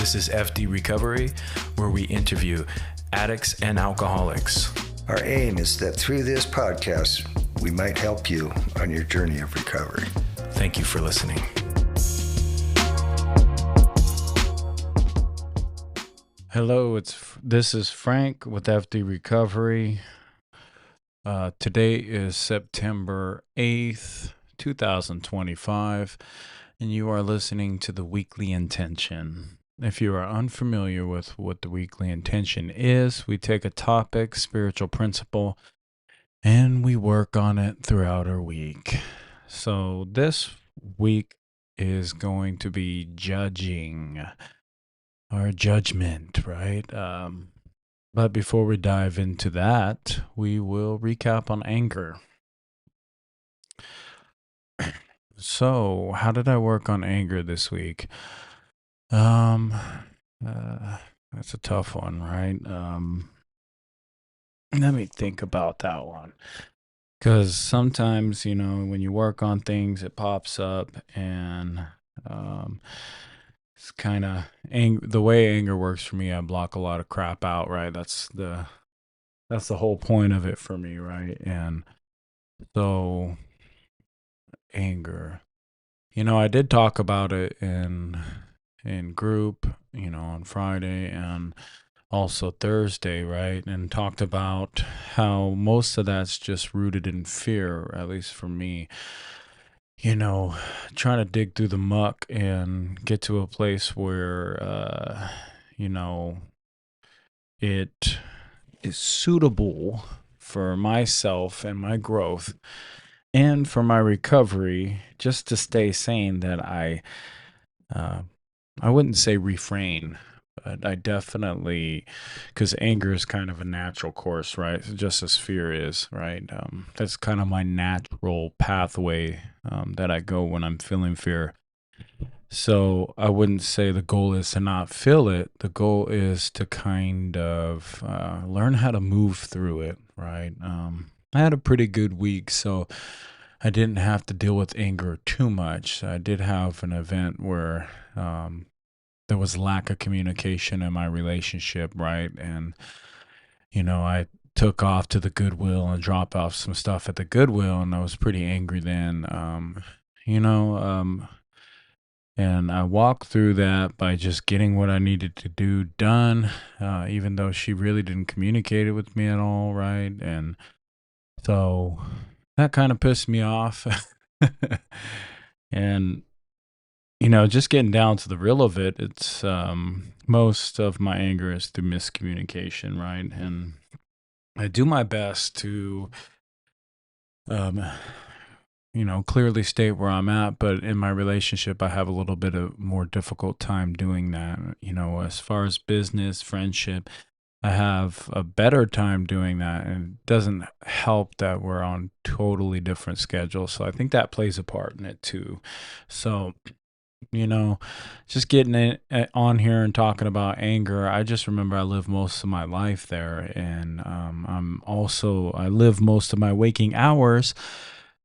This is FD Recovery, where we interview addicts and alcoholics. Our aim is that through this podcast, we might help you on your journey of recovery. Thank you for listening. Hello, this is Frank with FD Recovery. Today is September 8th, 2025, and you are listening to the Weekly Intention. If you are unfamiliar with what the Weekly Intention is, we take a topic, spiritual principle, and we work on it throughout our week. So this week is going to be judging, or judgment, right? But before we dive into that, we will recap on anger. So, how did I work on anger this week? That's a tough one, right? Let me think about that one. Because sometimes, when you work on things, it pops up, and it's kind of the way anger works for me. I block a lot of crap out, right? That's the whole point of it for me, right? And so, anger. I did talk about it in group, on Friday and also Thursday, right? And talked about how most of that's just rooted in fear, at least for me. Trying to dig through the muck and get to a place where, it is suitable for myself and my growth and for my recovery, just to stay sane, that I wouldn't say refrain, but I definitely, because anger is kind of a natural course, right? Just as fear is, right? That's kind of my natural pathway that I go when I'm feeling fear. So I wouldn't say the goal is to not feel it. The goal is to kind of learn how to move through it, right? I had a pretty good week, so I didn't have to deal with anger too much. I did have an event where there was lack of communication in my relationship, right? And, I took off to the Goodwill and dropped off some stuff at the Goodwill, and I was pretty angry then, and I walked through that by just getting what I needed to do done, even though she really didn't communicate it with me at all, right? And so that kind of pissed me off. And, just getting down to the real of it, it's most of my anger is through miscommunication, right? And I do my best to, clearly state where I'm at, but in my relationship, I have a little bit of more difficult time doing that. As far as business, friendship, I have a better time doing that, and it doesn't help that we're on totally different schedules. So I think that plays a part in it too. So, just getting it on here and talking about anger, I just remember I lived most of my life there, and I live most of my waking hours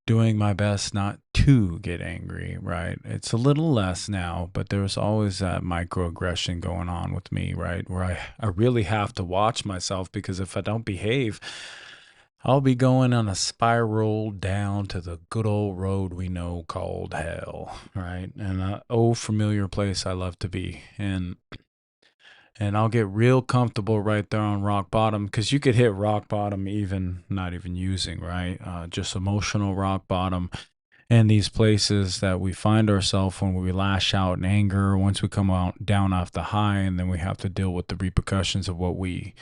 doing my best not to get angry, right? It's a little less now, but there's always that microaggression going on with me, right? Where I really have to watch myself, because if I don't behave, I'll be going on a spiral down to the good old road we know called hell, right? And an old familiar place I love to be. And I'll get real comfortable right there on rock bottom, because you could hit rock bottom even not even using, right? Just emotional rock bottom. And these places that we find ourselves when we lash out in anger, once we come out down off the high, and then we have to deal with the repercussions of what we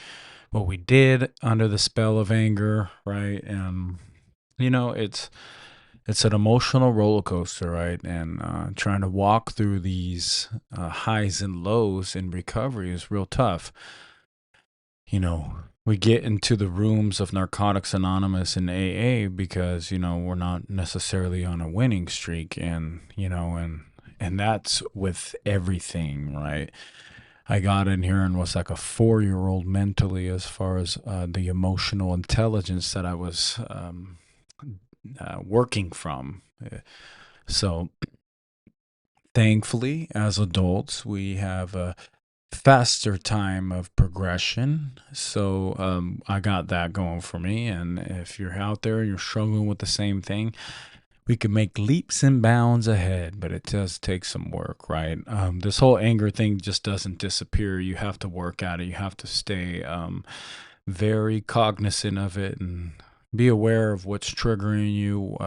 did under the spell of anger, right? And it's an emotional roller coaster, right? And trying to walk through these highs and lows in recovery is real tough. We get into the rooms of Narcotics Anonymous and AA because, we're not necessarily on a winning streak, and that's with everything, right? I got in here and was like a 4-year-old mentally, as far as the emotional intelligence that I was working from. So thankfully, as adults, we have faster time of progression. So I got that going for me. And if you're out there and you're struggling with the same thing, we can make leaps and bounds ahead, but it does take some work, right? This whole anger thing just doesn't disappear. You have to work at it. You have to stay very cognizant of it and be aware of what's triggering you,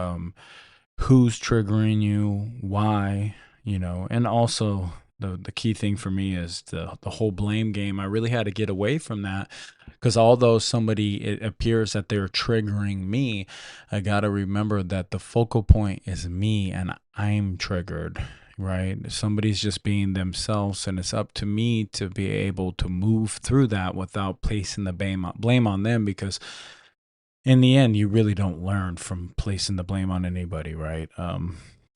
who's triggering you, why, and also the key thing for me is the whole blame game. I really had to get away from that because although it appears that they're triggering me, I got to remember that the focal point is me and I'm triggered, right? Somebody's just being themselves, and it's up to me to be able to move through that without placing the blame on them, because in the end, you really don't learn from placing the blame on anybody, right?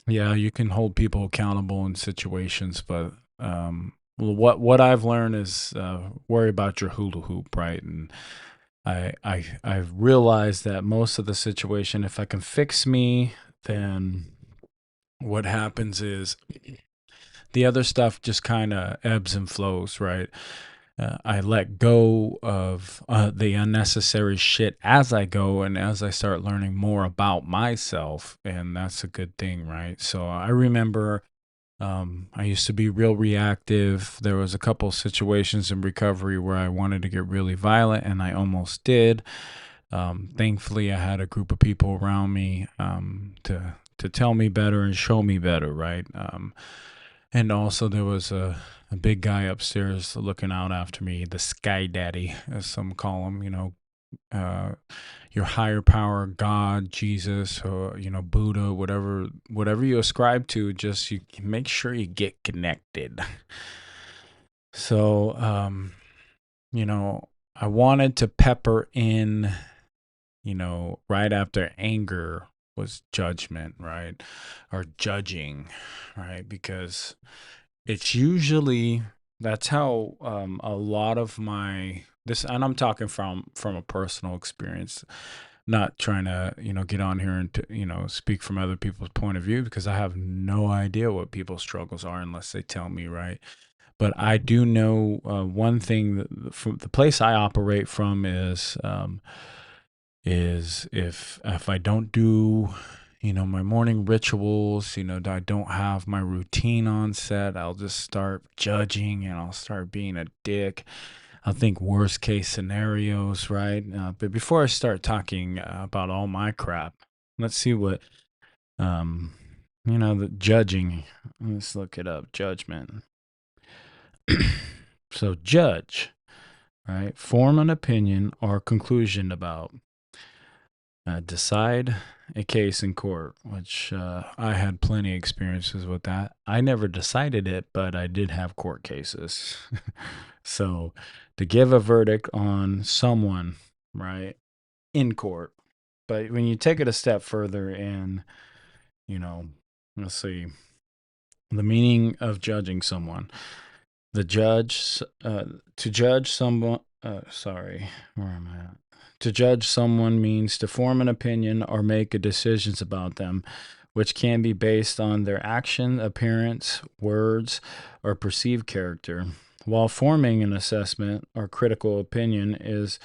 Yeah, you can hold people accountable in situations, but what I've learned is worry about your hula hoop, right? And I've realized that most of the situation, if I can fix me, then what happens is the other stuff just kind of ebbs and flows, right? I let go of the unnecessary shit as I go and as I start learning more about myself, and that's a good thing, right? So I remember I used to be real reactive. There was a couple situations in recovery where I wanted to get really violent, and I almost did. Thankfully, I had a group of people around me to tell me better and show me better, right? And also there was a big guy upstairs looking out after me, the Sky Daddy, as some call him, your higher power, God, Jesus, or, Buddha, whatever you ascribe to, just you make sure you get connected. So, I wanted to pepper in, right after anger was judgment, right? Or judging, right? Because it's usually, that's how a lot of this, and I'm talking from a personal experience, not trying to, get on here and, speak from other people's point of view, because I have no idea what people's struggles are unless they tell me, right? But I do know one thing that from the place I operate from is if I don't do my morning rituals, I don't have my routine on set, I'll just start judging and I'll start being a dick. I'll think worst case scenarios, right? But before I start talking about all my crap, let's see what the judging, let's look it up. Judgment. So judge, right? Form an opinion or conclusion about. Decide a case in court, which I had plenty of experiences with that. I never decided it, but I did have court cases. So to give a verdict on someone, right, in court. But when you take it a step further and, let's see, the meaning of judging someone. To judge someone, sorry, where am I at? To judge someone means to form an opinion or make decisions about them, which can be based on their action, appearance, words, or perceived character. While forming an assessment or critical opinion is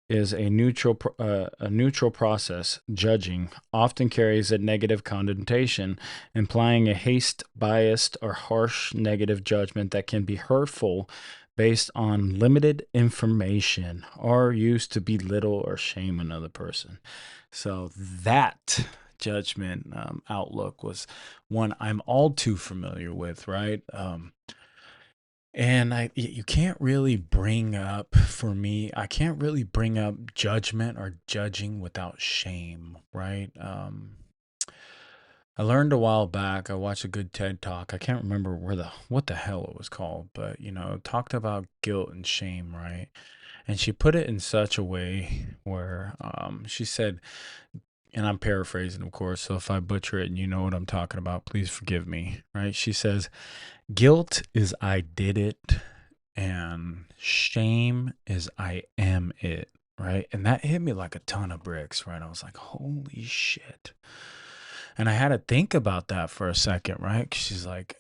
a neutral process, judging often carries a negative connotation, implying a hasty, biased, or harsh negative judgment that can be hurtful based on limited information or used to belittle or shame another person. So that judgment outlook was one I'm all too familiar with, right? And you can't really bring up, for me, I can't really bring up judgment or judging without shame, right? I learned a while back, I watched a good TED Talk. I can't remember what the hell it was called, but it talked about guilt and shame, right? And she put it in such a way where she said, and I'm paraphrasing, of course, so if I butcher it and you know what I'm talking about, please forgive me, right? She says, guilt is I did it, and shame is I am it, right? And that hit me like a ton of bricks, right? I was like, holy shit. And I had to think about that for a second, right? 'Cause she's like,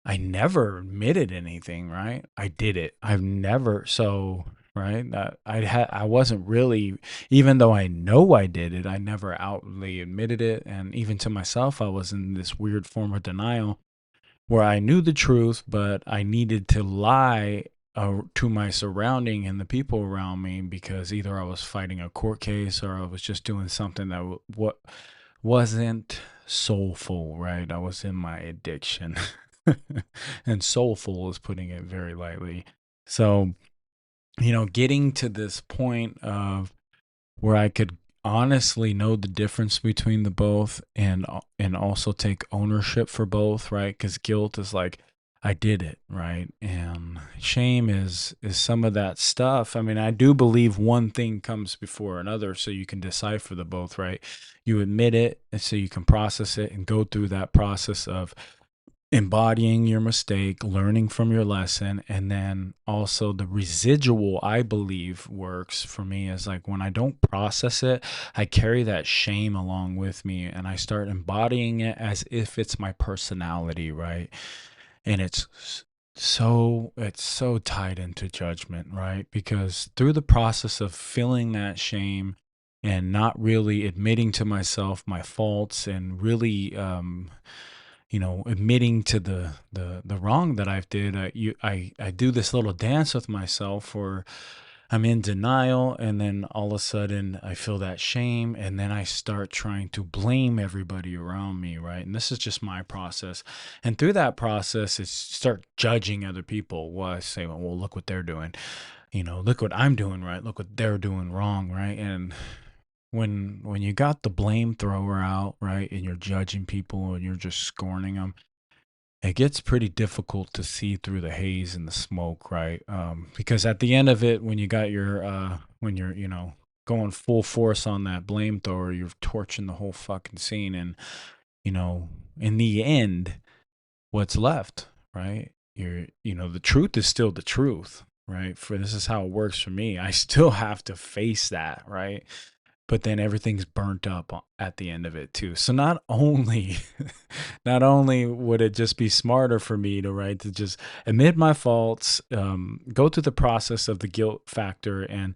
I never admitted anything, right? I did it. I've never so right that I wasn't really, even though I know I did it, I never outwardly admitted it, and even to myself, I was in this weird form of denial where I knew the truth, but I needed to lie to my surrounding and the people around me because either I was fighting a court case or I was just doing something that what wasn't soulful, right? I was in my addiction. And soulful is putting it very lightly. So, getting to this point of where I could honestly know the difference between the both and also take ownership for both, right? Cuz guilt is like I did it, right? And shame is some of that stuff. I mean, I do believe one thing comes before another so you can decipher the both, right? You admit it and so you can process it and go through that process of embodying your mistake, learning from your lesson, and then also the residual, I believe, works for me is like when I don't process it, I carry that shame along with me and I start embodying it as if it's my personality, right? And it's so tied into judgment, right? Because through the process of feeling that shame and not really admitting to myself my faults and really admitting to the wrong that I've did. I do this little dance with myself, or I'm in denial, and then all of a sudden I feel that shame, and then I start trying to blame everybody around me, right? And this is just my process. And through that process, it's start judging other people. Well, I say, well, look what they're doing. Look what I'm doing right. Look what they're doing wrong, right? And when you got the blame thrower out, right, and you're judging people and you're just scorning them, it gets pretty difficult to see through the haze and the smoke, right? Because at the end of it, when you got your when you're going full force on that blame thrower, you're torching the whole fucking scene, and you know in the end, what's left, right? The truth is still the truth, right? For this is how it works for me. I still have to face that, right? But then everything's burnt up at the end of it too. So not only not only would it just be smarter for me to right to just admit my faults, go through the process of the guilt factor and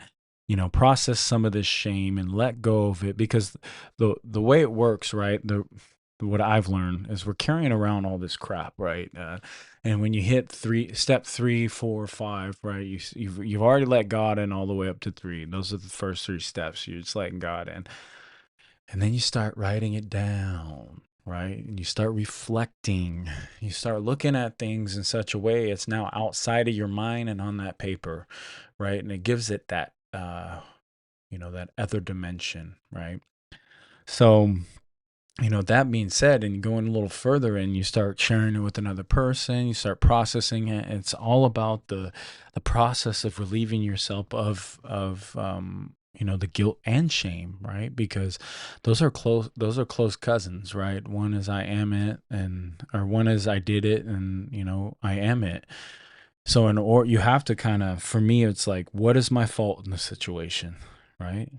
process some of this shame and let go of it, because the way it works, right, the what I've learned is we're carrying around all this crap, right? And when you hit step 3, 4, 5, right, you've already let God in all the way up to 3. Those are the first 3 steps. You're just letting God in, and then you start writing it down, right? And you start reflecting. You start looking at things in such a way it's now outside of your mind and on that paper, right? And it gives it that that other dimension, right? So that being said, and going a little further and you start sharing it with another person, you start processing it. It's all about the process of relieving yourself of the guilt and shame, right? Because those are close cousins, right? One is I am it, or one is I did it, and I am it. So you have to kind of, for me, it's like, what is my fault in the situation, right?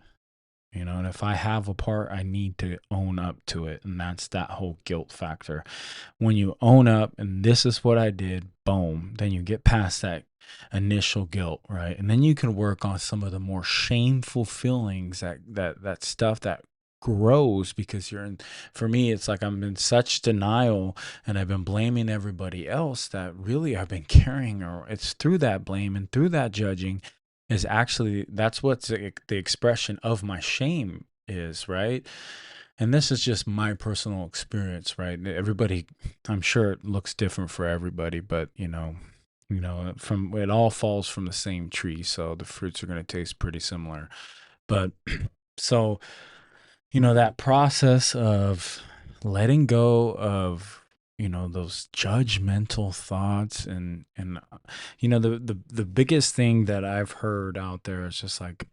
And if I have a part, I need to own up to it. And that's that whole guilt factor. When you own up and this is what I did, boom, then you get past that initial guilt, right? And then you can work on some of the more shameful feelings, that stuff that grows because for me, it's like I'm in such denial and I've been blaming everybody else that really I've been carrying, or it's through that blame and through that judging is actually that's what's the expression of my shame is, right? And this is just my personal experience, right? Everybody, I'm sure it looks different for everybody, but from it all falls from the same tree, so the fruits are going to taste pretty similar. But so that process of letting go of those judgmental thoughts, and the biggest thing that I've heard out there is just like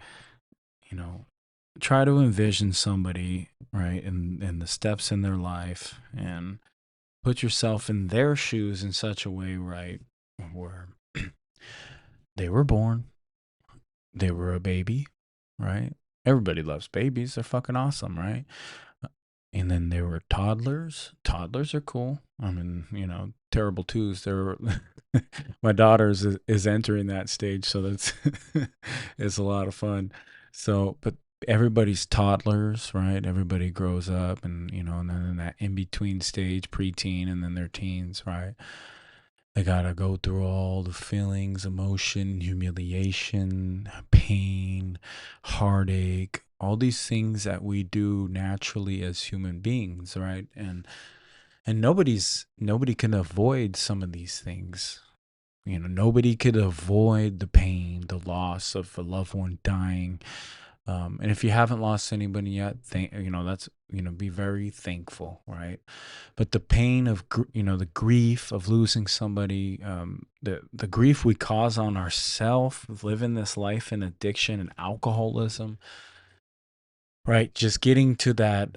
try to envision somebody, right, in the steps in their life, and put yourself in their shoes in such a way, right, where they were born, they were a baby, right? Everybody loves babies, they're fucking awesome, right? and then there were toddlers. Toddlers are cool. I mean, terrible twos. They're my daughter's is entering that stage, so that's it's a lot of fun. So, but everybody's toddlers, right? Everybody grows up, and then in that in between stage, preteen, and then they're teens, right? They gotta go through all the feelings, emotion, humiliation, pain, heartache, all these things that we do naturally as human beings, right? And nobody can avoid some of these things. Nobody could avoid the pain, the loss of a loved one dying. And if you haven't lost anybody yet, that's, be very thankful, right? But the pain of, the grief of losing somebody, the grief we cause on ourselves, living this life in addiction and alcoholism, right? Just getting to that,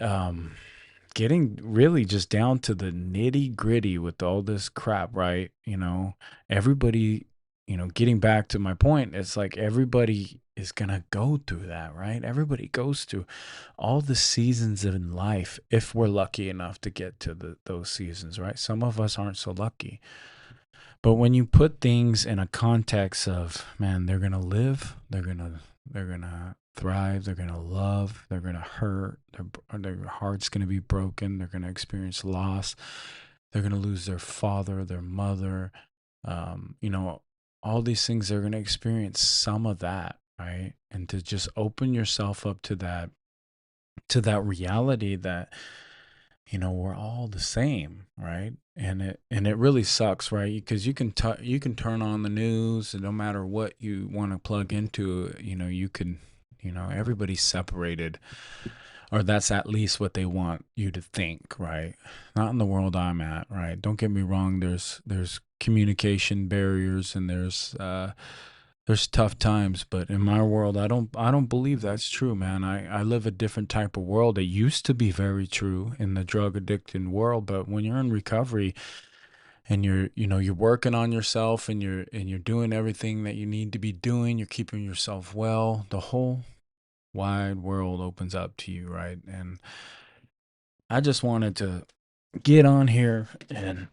getting really just down to the nitty gritty with all this crap, right? Everybody, getting back to my point, it's like everybody is going to go through that, right? Everybody goes through all the seasons in life if we're lucky enough to get to those seasons, right? Some of us aren't so lucky. But when you put things in a context of, man, they're going to live, they're going to thrive, they're going to love, they're going to hurt, their heart's going to be broken, they're going to experience loss, they're going to lose their father, their mother, all these things, they're going to experience some of that, right? And to just open yourself up to that reality that, we're all the same, right? And it really sucks, right? Because you can turn on the news, and no matter what you want to plug into, you can, everybody's separated, or that's at least what they want you to think, right? Not in the world I'm at, right? Don't get me wrong. There's communication barriers, and there's tough times, but in my world, I don't believe that's true, man. I live a different type of world. It used to be very true in the drug addicted world, but when you're in recovery and you're working on yourself, and you're doing everything that you need to be doing, you're keeping yourself well, the whole wide world opens up to you, right? And I just wanted to get on here and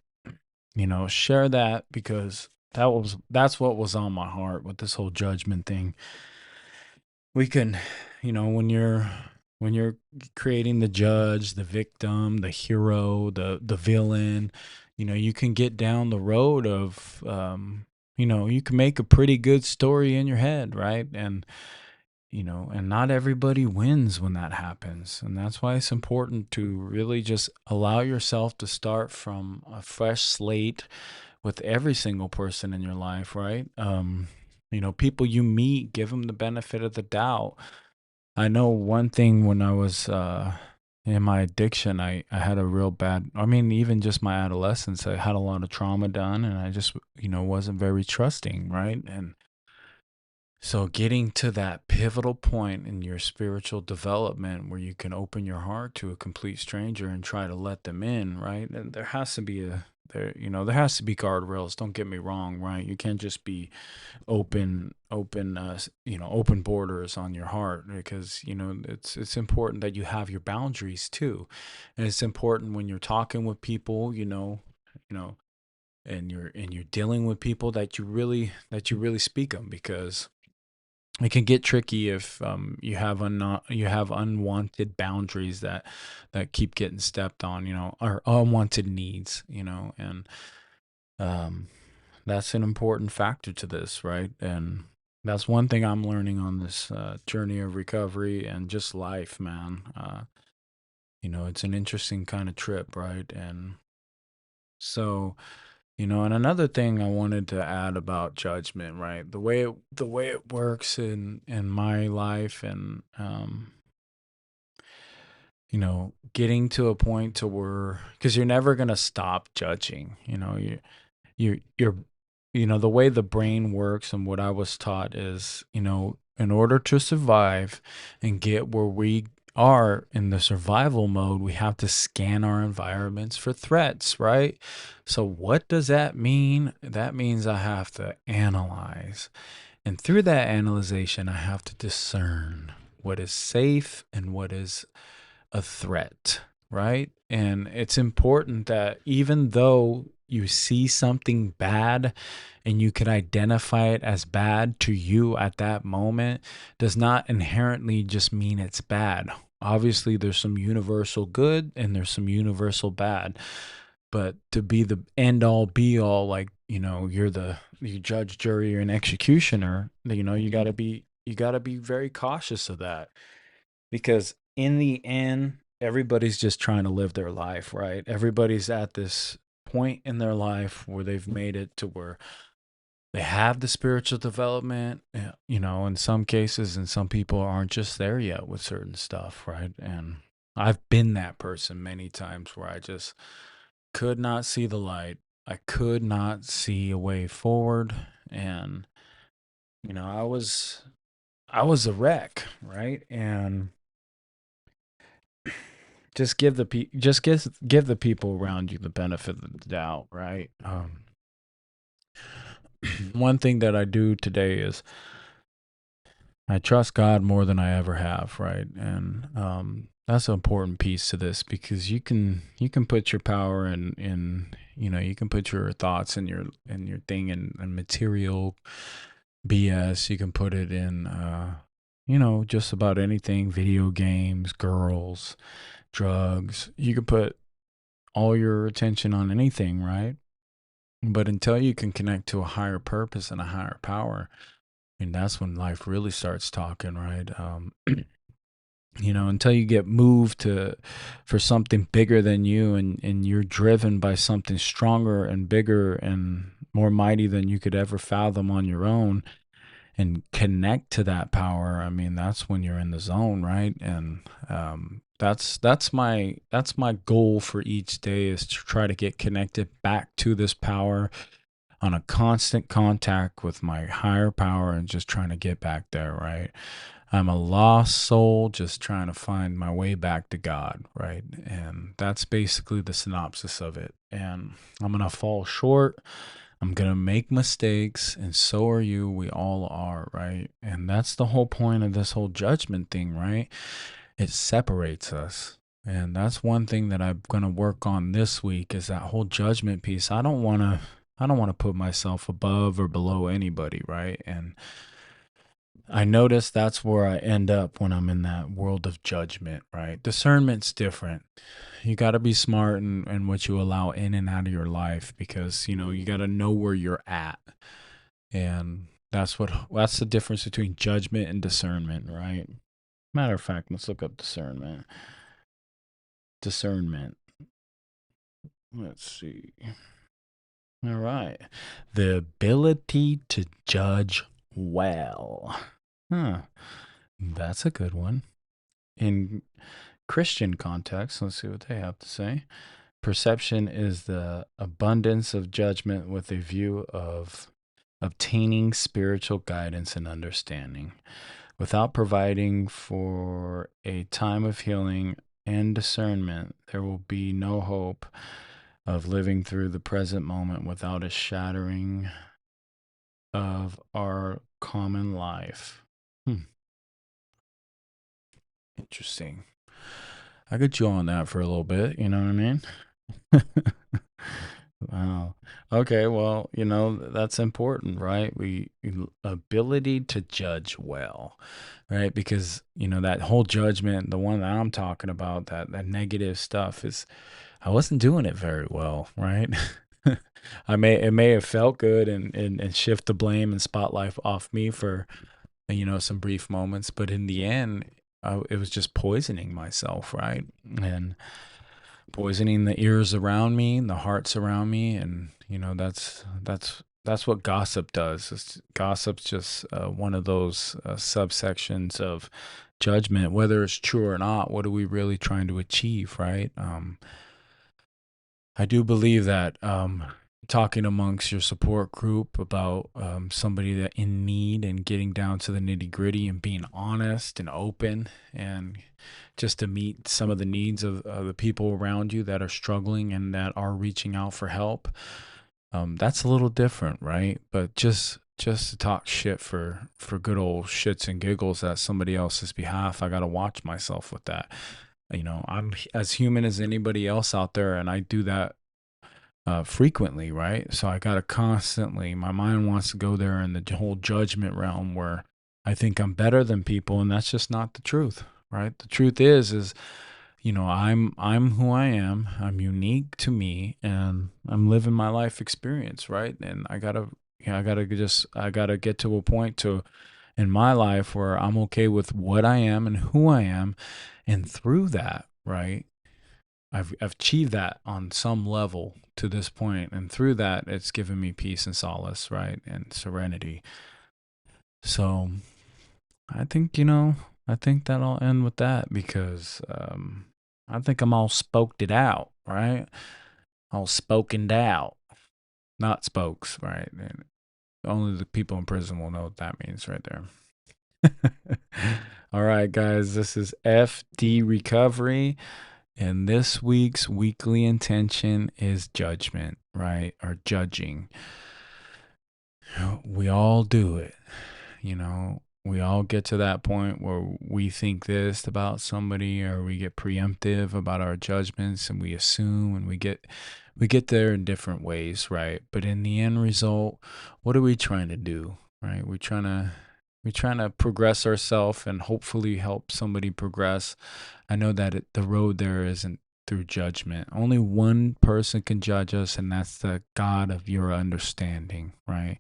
share that, because that's what was on my heart with this whole judgment thing. We can, when you're creating the judge, the victim, the hero, the villain, you can get down the road of, you can make a pretty good story in your head, right? And not everybody wins when that happens. And that's why it's important to really just allow yourself to start from a fresh slate with every single person in your life, right? People you meet, give them the benefit of the doubt. I know one thing: when I was in my addiction, I had a real bad, even just my adolescence, I had a lot of trauma done, and I just, wasn't very trusting, right? And so getting to that pivotal point in your spiritual development where you can open your heart to a complete stranger and try to let them in, right? And there has to be guardrails. Don't get me wrong, right? You can't just be open borders on your heart, because it's important that you have your boundaries too. And it's important when you're talking with people, and you're dealing with people, that you really speak them, because it can get tricky if you have unwanted boundaries that keep getting stepped on, or unwanted needs, and that's an important factor to this, right? And that's one thing I'm learning on this journey of recovery and just life, man. It's an interesting kind of trip, right? And so, and another thing I wanted to add about judgment, right? The way it works in my life, and getting to a point to where, because you're never gonna stop judging. You're the way the brain works, and what I was taught is, in order to survive and get where we are in the survival mode, we have to scan our environments for threats, right? So what does that mean? That means I have to analyze. And through that analyzation, I have to discern what is safe and what is a threat, right? And it's important that even though you see something bad and you can identify it as bad to you at that moment, does not inherently just mean it's bad. Obviously, there's some universal good and there's some universal bad. But to be the end all be all, like, you judge, jury, and executioner, you gotta be very cautious of that, because in the end, everybody's just trying to live their life, right? Everybody's at this point in their life where they've made it to where they have the spiritual development, in some cases, and some people aren't just there yet with certain stuff, right? And I've been that person many times where I just could not see the light. I could not see a way forward, and I was a wreck, right? And just give the people around you the benefit of the doubt, right? One thing that I do today is I trust God more than I ever have, right? And that's an important piece to this, because you can put your power in you can put your thoughts and your thing in material BS. You can put it in just about anything: video games, girls, drugs. You can put all your attention on anything, right? But until you can connect to a higher purpose and a higher power, and that's when life really starts talking, right? Until you get moved to for something bigger than you, and you're driven by something stronger and bigger and more mighty than you could ever fathom on your own, and connect to that power. I mean, that's when you're in the zone, right? And that's my goal for each day, is to try to get connected back to this power, on a constant contact with my higher power, and just trying to get back there, right? I'm a lost soul just trying to find my way back to God, right? And that's basically the synopsis of it. And I'm going to fall short. I'm going to make mistakes, and so are you. We all are, right? And that's the whole point of this whole judgment thing, right? It separates us. And that's one thing that I'm going to work on this week, is that whole judgment piece. I don't want to put myself above or below anybody, right? And I notice that's where I end up when I'm in that world of judgment, right? Discernment's different. You got to be smart in what you allow in and out of your life, because, you got to know where you're at. And that's the difference between judgment and discernment, right? Matter of fact, let's look up discernment. Discernment. Let's see. All right. The ability to judge well. Huh. That's a good one. In Christian context, let's see what they have to say. Perception is the abundance of judgment with a view of obtaining spiritual guidance and understanding. Without providing for a time of healing and discernment, there will be no hope of living through the present moment without a shattering of our common life. Interesting. I could chew on that for a little bit, you know what I mean? Wow. Okay, well, that's important, right? Ability to judge well, right? Because, that whole judgment, the one that I'm talking about, that negative stuff, is I wasn't doing it very well, right? It may have felt good, and shift the blame and spotlight off me for, some brief moments, but in the end, it was just poisoning myself, right? And poisoning the ears around me and the hearts around me. And that's what gossip does. Gossip's just one of those subsections of judgment, whether it's true or not. What are we really trying to achieve, right? I do believe that talking amongst your support group about somebody that in need, and getting down to the nitty gritty, and being honest and open, and just to meet some of the needs of the people around you that are struggling and that are reaching out for help. That's a little different, right? But just to talk shit for good old shits and giggles at somebody else's behalf, I got to watch myself with that. I'm as human as anybody else out there, and I do that frequently, right? So I gotta constantly, my mind wants to go there in the whole judgment realm where I think I'm better than people, and that's just not the truth, right? The truth is I'm who I am. I'm unique to me, and I'm living my life experience, right? And I gotta get to a point in my life where I'm okay with what I am and who I am, and through that, right? I've achieved that on some level to this point, and through that, it's given me peace and solace, right, and serenity. So I think that I'll end with that because I think I'm all spoked it out, right? All spoken out, not spokes, right? And only the people in prison will know what that means right there. All right, guys, this is FD Recovery, and this week's weekly intention is judgment, right? Or judging. We all do it, we all get to that point where we think this about somebody, or we get preemptive about our judgments, and we assume, and we get there in different ways, right? But in the end result, what are we trying to do, right? We're trying to progress ourselves and hopefully help somebody progress. I know that the road there isn't through judgment. Only one person can judge us, and that's the God of your understanding, right?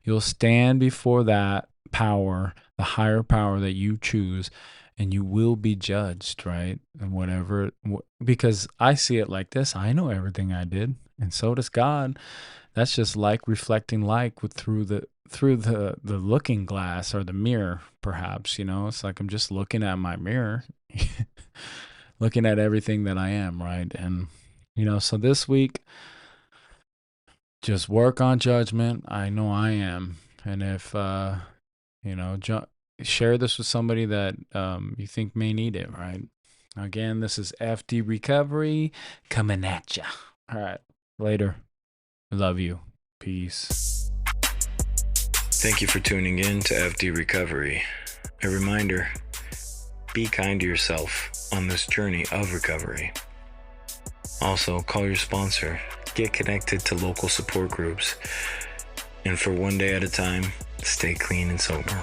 You'll stand before that power, the higher power that you choose, and you will be judged, right? And because I see it like this, I know everything I did, and so does God. That's just like reflecting like through the looking glass or the mirror, perhaps. It's like I'm just looking at my mirror, looking at everything that I am, right? And so this week, just work on judgment. I know I am, and if share this with somebody that you think may need it, right? Again, this is FD Recovery coming at ya. All right, later. Love you. Peace. Thank you for tuning in to FD Recovery. A reminder, be kind to yourself on this journey of recovery. Also, call your sponsor, get connected to local support groups, and for one day at a time, stay clean and sober.